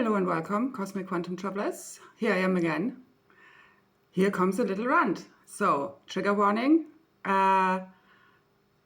Hello and welcome, Cosmic Quantum Travelers. Here I am again. Here comes a little rant. So, trigger warning.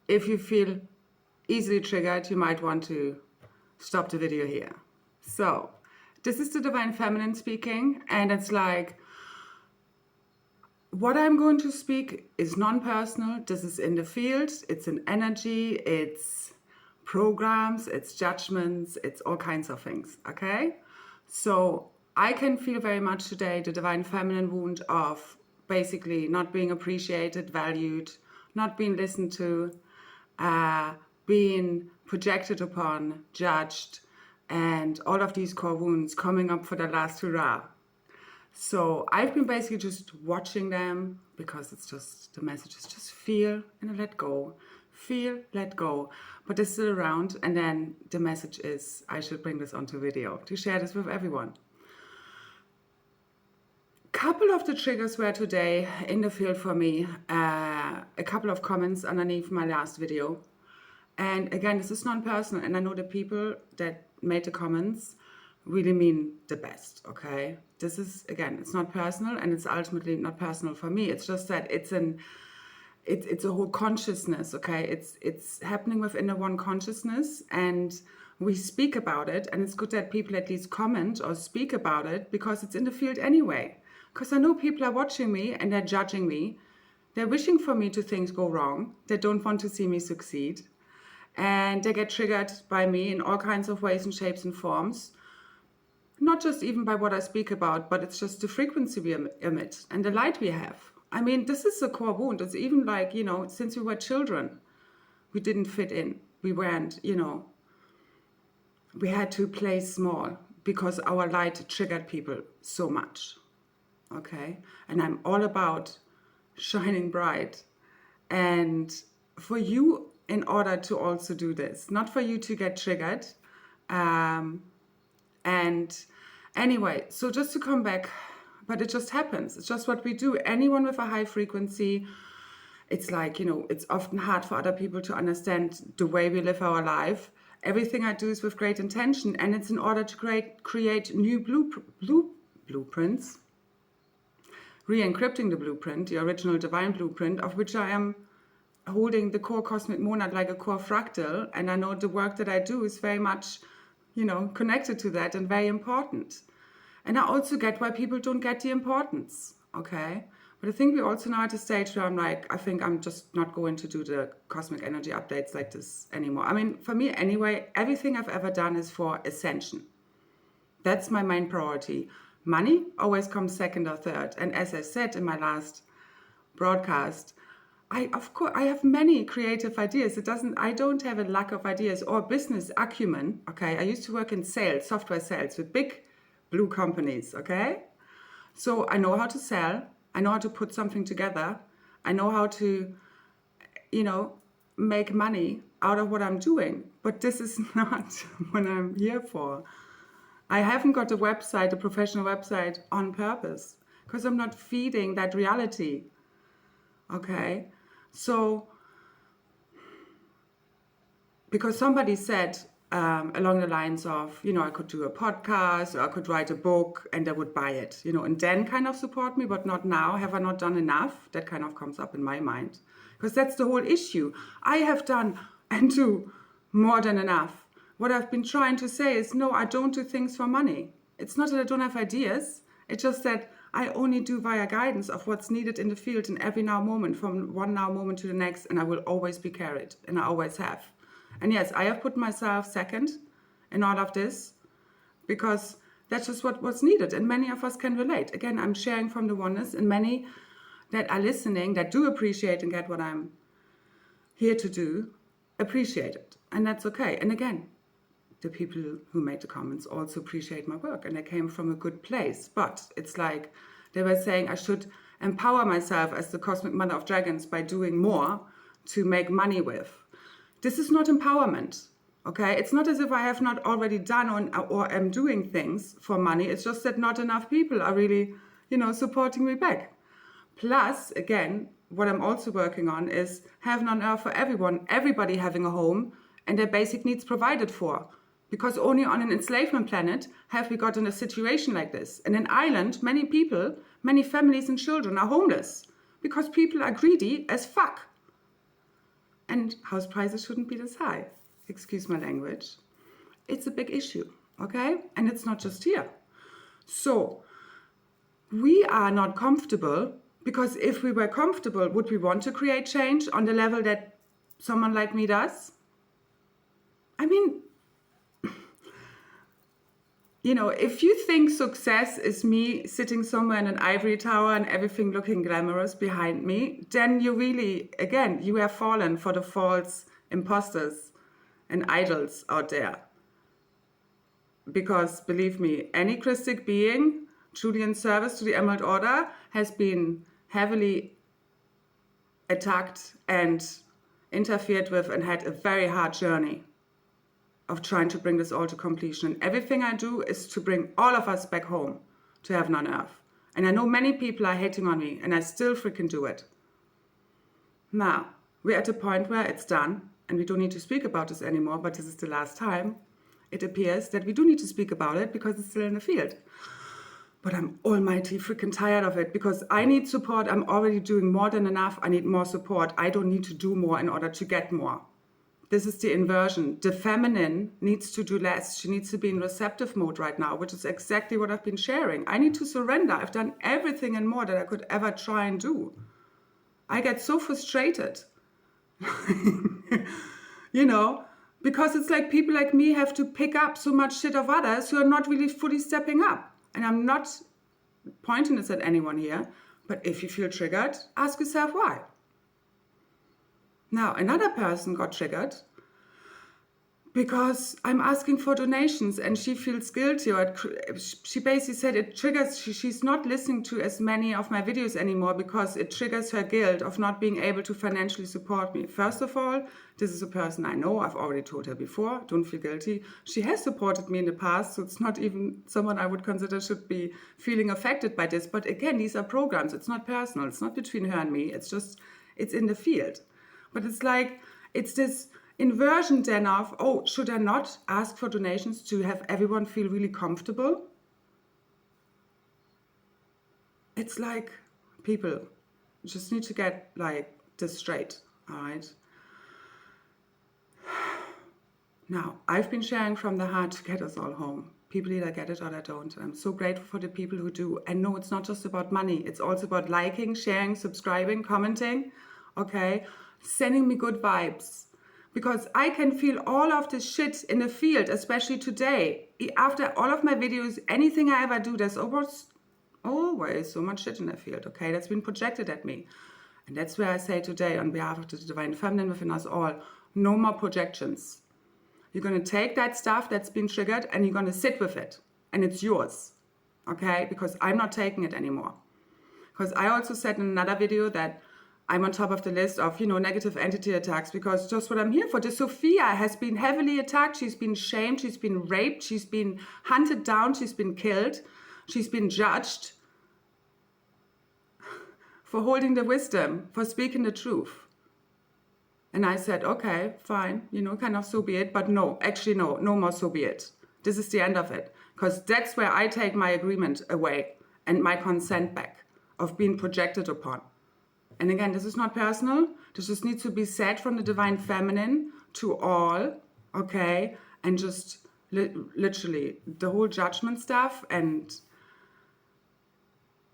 If you feel easily triggered, you might want to stop the video here. So, this is the Divine Feminine speaking, and it's like, what I'm going to speak is non-personal. This is in the field, it's an energy, it's programs, it's judgments, it's all kinds of things, okay? So I can feel very much today the Divine Feminine wound of basically not being appreciated, valued, not being listened to, being projected upon, judged, and all of these core wounds coming up for the last hurrah. So I've been basically just watching them because it's just, the message is just feel and let go. Feel, let go. But it's still around, and then the message is I should bring this onto video to share this with everyone. Couple of the triggers were today in the field for me. A couple of comments underneath my last video. And again, this is non-personal, and I know the people that made the comments really mean the best, okay? This is, again, it's not personal, and it's ultimately not personal for me. It's just that it's a whole consciousness, okay? It's happening within the one consciousness, and we speak about it, and it's good that people at least comment or speak about it because it's in the field anyway. Because I know people are watching me and they're judging me. They're wishing for me to things go wrong. They don't want to see me succeed. And they get triggered by me in all kinds of ways and shapes and forms. Not just even by what I speak about, but it's just the frequency we emit and the light we have. I mean, this is a core wound. It's even like, you know, since we were children, we didn't fit in. We weren't, you know, we had to play small because our light triggered people so much. Okay? And I'm all about shining bright. And for you, in order to also do this, not for you to get triggered. And anyway, so just to come back, but it just happens. It's just what we do. Anyone with a high frequency, it's like, you know, it's often hard for other people to understand the way we live our life. Everything I do is with great intention, and it's in order to create new blueprints, re-encrypting the blueprint, the original divine blueprint, of which I am holding the core cosmic monad like a core fractal, and I know the work that I do is very much, you know, connected to that and very important. And I also get why people don't get the importance, okay? But I think we're also now at a stage where I'm like, I think I'm just not going to do the cosmic energy updates like this anymore. I mean, for me anyway, everything I've ever done is for ascension. That's my main priority. Money always comes second or third. And as I said in my last broadcast, I have many creative ideas. I don't have a lack of ideas or business acumen, okay? I used to work in sales, software sales with big blue companies, okay? So I know how to sell. I know how to put something together. I know how to, you know, make money out of what I'm doing. But this is not what I'm here for. I haven't got a website, a professional website on purpose because I'm not feeding that reality, okay? So, because somebody said along the lines of, you know, I could do a podcast or I could write a book and they would buy it, you know, and then kind of support me, but not now. Have I not done enough? That kind of comes up in my mind. Because that's the whole issue. I have done and do more than enough. What I've been trying to say is, no, I don't do things for money. It's not that I don't have ideas. It's just that I only do via guidance of what's needed in the field in every now moment, from one now moment to the next, and I will always be carried, and I always have. And yes, I have put myself second in all of this because that's just what's needed, and many of us can relate. Again, I'm sharing from the oneness, and many that are listening, that do appreciate and get what I'm here to do, appreciate it, and that's okay. And again, the people who made the comments also appreciate my work, and they came from a good place. But it's like they were saying I should empower myself as the cosmic mother of dragons by doing more to make money with. This is not empowerment, okay? It's not as if I have not already done or am doing things for money. It's just that not enough people are really, you know, supporting me back. Plus, again, what I'm also working on is heaven on earth for everyone, everybody having a home and their basic needs provided for. Because only on an enslavement planet have we gotten a situation like this. In an island, many people, many families and children are homeless because people are greedy as fuck. And house prices shouldn't be this high. Excuse my language. It's a big issue, okay? And it's not just here. So we are not comfortable, because if we were comfortable, would we want to create change on the level that someone like me does? I mean, you know, if you think success is me sitting somewhere in an ivory tower and everything looking glamorous behind me, then you really, again, you have fallen for the false imposters and idols out there. Because believe me, any Christic being truly in service to the Emerald Order has been heavily attacked and interfered with and had a very hard journey of trying to bring this all to completion. And everything I do is to bring all of us back home to heaven on earth. And I know many people are hating on me, and I still freaking do it. Now, we're at a point where it's done, and we don't need to speak about this anymore, but this is the last time. It appears that we do need to speak about it because it's still in the field. But I'm almighty freaking tired of it because I need support. I'm already doing more than enough. I need more support. I don't need to do more in order to get more. This is the inversion. The feminine needs to do less. She needs to be in receptive mode right now, which is exactly what I've been sharing. I need to surrender. I've done everything and more that I could ever try and do. I get so frustrated. You know, because it's like people like me have to pick up so much shit of others who are not really fully stepping up. And I'm not pointing this at anyone here, but if you feel triggered, ask yourself why. Now, another person got triggered because I'm asking for donations and she feels guilty, or she basically said it triggers, she's not listening to as many of my videos anymore because it triggers her guilt of not being able to financially support me. First of all, this is a person I know, I've already told her before, don't feel guilty. She has supported me in the past, so it's not even someone I would consider should be feeling affected by this. But again, these are programs, it's not personal, it's not between her and me, it's just, it's in the field. But it's like, it's this inversion then of, oh, should I not ask for donations to have everyone feel really comfortable? It's like, people just need to get like this straight, all right? Now, I've been sharing from the heart to get us all home. People either get it or they don't. I'm so grateful for the people who do. And no, it's not just about money. It's also about liking, sharing, subscribing, commenting, okay? Sending me good vibes. Because I can feel all of this shit in the field, especially today. After all of my videos, anything I ever do, there's always so much shit in the field, okay? That's been projected at me. And that's where I say today, on behalf of the Divine Feminine within us all, no more projections. You're going to take that stuff that's been triggered and you're going to sit with it. And it's yours, okay? Because I'm not taking it anymore. Because I also said in another video that I'm on top of the list of, negative entity attacks, because just what I'm here for. The Sophia has been heavily attacked. She's been shamed. She's been raped. She's been hunted down. She's been killed. She's been judged for holding the wisdom, for speaking the truth. And I said, okay, fine, kind of so be it. But no, actually, no more so be it. This is the end of it. Because that's where I take my agreement away and my consent back of being projected upon. And again, this is not personal. This just needs to be said from the Divine Feminine to all, okay? And just literally the whole judgment stuff and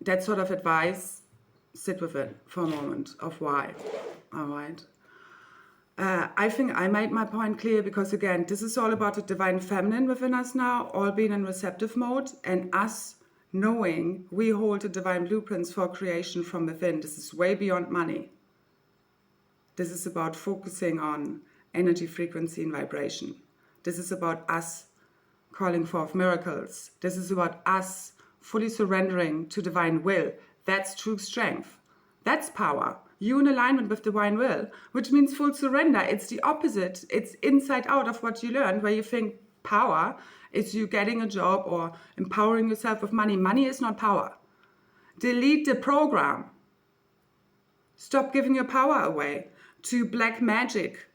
that sort of advice, sit with it for a moment of why, all right? I think I made my point clear because, again, this is all about the Divine Feminine within us now, all being in receptive mode, and us knowing we hold the divine blueprints for creation from within. This is way beyond money. This is about focusing on energy, frequency, and vibration. This is about us calling forth miracles. This is about us fully surrendering to divine will. That's true strength. That's power. You in alignment with divine will, which means full surrender. It's the opposite. It's inside out of what you learned, where you think power is you getting a job or empowering yourself with money. Money is not power. Delete the program. Stop giving your power away to black magic,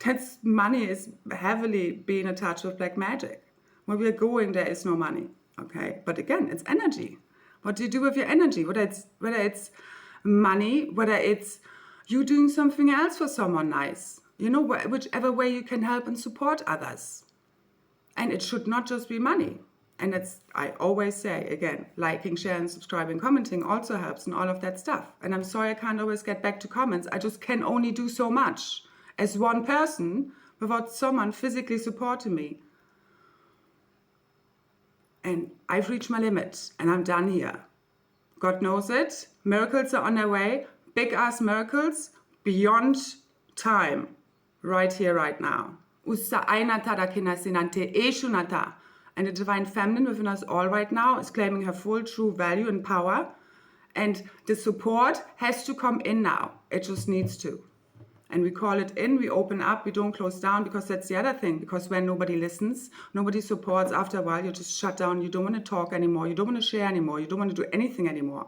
That's money is heavily being attached with black magic. Where we're going, there is no money. Okay, but again, it's energy. What do you do with your energy? Whether it's money, whether it's you doing something else for someone nice. You know, whichever way you can help and support others. And it should not just be money. And that's, I always say, again, liking, sharing, subscribing, commenting also helps and all of that stuff. And I'm sorry I can't always get back to comments. I just can only do so much as one person without someone physically supporting me. And I've reached my limit and I'm done here. God knows it. Miracles are on their way. Big ass miracles beyond time. Right here, right now. And the divine feminine within us all right now is claiming her full true value and power. And the support has to come in now. It just needs to. And we call it in, we open up, we don't close down, because that's the other thing. Because when nobody listens, nobody supports, after a while you just shut down, you don't want to talk anymore, you don't want to share anymore, you don't want to do anything anymore.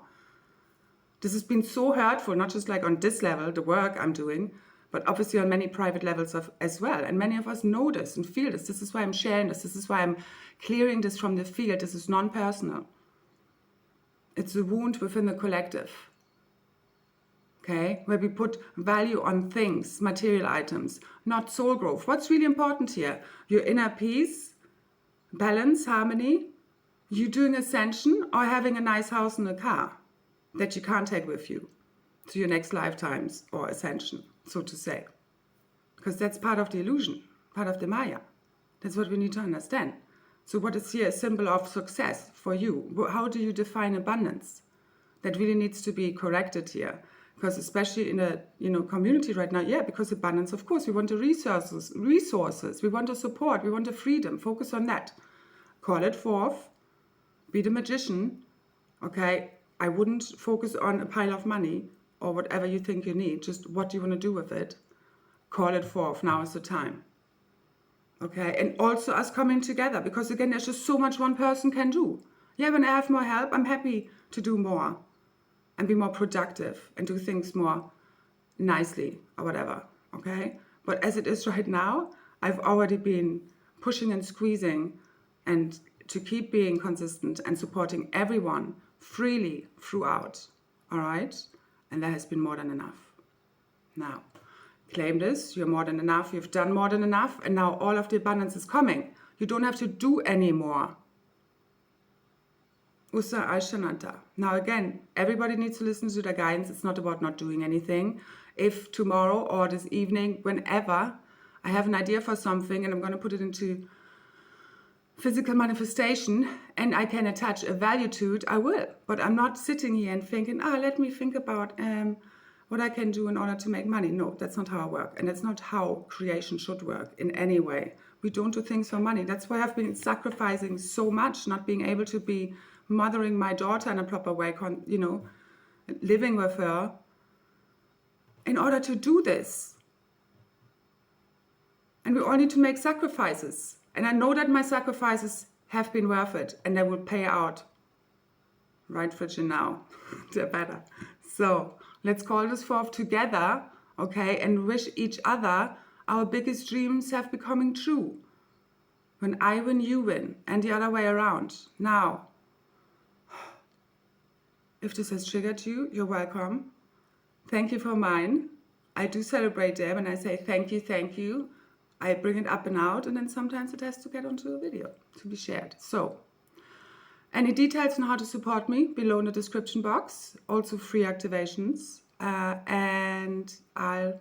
This has been so hurtful, not just like on this level, the work I'm doing, but obviously on many private levels as well. And many of us know this and feel this. This is why I'm sharing this. This is why I'm clearing this from the field. This is non-personal. It's a wound within the collective. Okay, where we put value on things, material items, not soul growth. What's really important here? Your inner peace, balance, harmony, you doing ascension, or having a nice house and a car that you can't take with you to your next lifetimes or ascension, so to say. Because that's part of the illusion, part of the Maya. That's what we need to understand. So what is here a symbol of success for you? How do you define abundance? That really needs to be corrected here. Because especially in a community right now, because abundance, of course, we want the resources, we want the support, we want the freedom. Focus on that. Call it forth. Be the magician. Okay, I wouldn't focus on a pile of money or whatever you think you need. Just what do you want to do with it? Call it forth. Now is the time. Okay, and also us coming together, because again, there's just so much one person can do. Yeah, when I have more help, I'm happy to do more. And be more productive and do things more nicely or whatever, okay? But as it is right now, I've already been pushing and squeezing and to keep being consistent and supporting everyone freely throughout, all right? And that has been more than enough. Now, claim this, you're more than enough, you've done more than enough, and now all of the abundance is coming. You don't have to do any more. Usa Aishananta. Now again, everybody needs to listen to their guidance. It's not about not doing anything. If tomorrow or this evening, whenever, I have an idea for something and I'm going to put it into physical manifestation and I can attach a value to it, I will. But I'm not sitting here and thinking, let me think about what I can do in order to make money. No, that's not how I work. And that's not how creation should work in any way. We don't do things for money. That's why I've been sacrificing so much, not being able to be mothering my daughter in a proper way, living with her in order to do this. And we all need to make sacrifices. And I know that my sacrifices have been worth it and they will pay out right for now. They're better. So let's call this forth together, okay, and wish each other our biggest dreams have becoming true. When I win, you win, and the other way around. Now, if this has triggered you, you're welcome. Thank you for mine. I do celebrate them and I say thank you. I bring it up and out, and then sometimes it has to get onto a video to be shared. So, any details on how to support me below in the description box. Also free activations. And I'll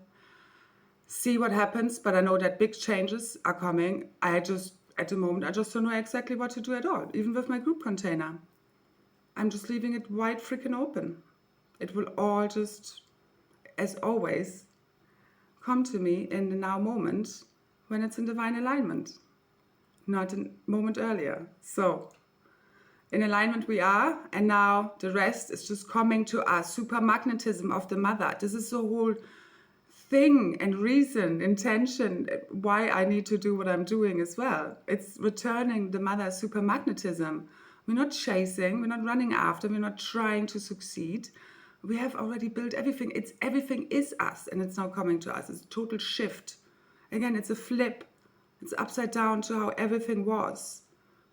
see what happens, but I know that big changes are coming. At the moment, I just don't know exactly what to do at all, even with my group container. I'm just leaving it wide freaking open. It will all just, as always, come to me in the now moment when it's in divine alignment, not a moment earlier. So, in alignment we are, and now the rest is just coming to us. Super magnetism of the mother. This is the whole thing and reason, intention, why I need to do what I'm doing as well. It's returning the mother's super magnetism. We're not chasing, we're not running after, we're not trying to succeed. We have already built everything. Everything is us, and it's now coming to us. It's a total shift. Again, it's a flip. It's upside down to how everything was,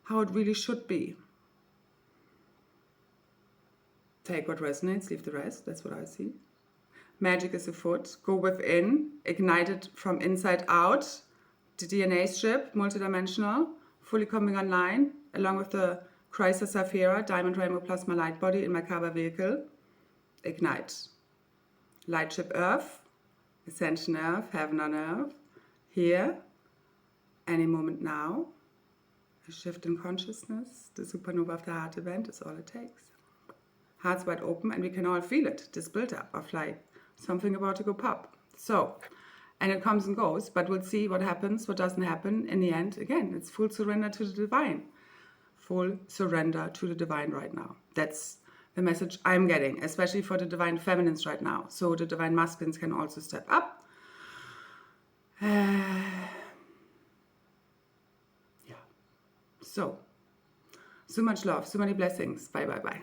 how it really should be. Take what resonates, leave the rest. That's what I see. Magic is afoot. Go within, ignite it from inside out. The DNA strip, multidimensional, fully coming online, along with the Chrysa Saphira, Diamond Rainbow Plasma Light Body in my Kaba vehicle. Ignite. Light ship Earth, Ascension Earth, Heaven on Earth. Here, any moment now. A shift in consciousness. The supernova of the heart event is all it takes. Hearts wide open, and we can all feel it, this build-up of like something about to go pop. So, and it comes and goes, but we'll see what happens, what doesn't happen. In the end, again, it's full surrender to the divine. Full surrender to the divine right now. That's the message I'm getting, especially for the divine feminines right now. So the divine masculines can also step up. Yeah. So much love, so many blessings. Bye, bye, bye.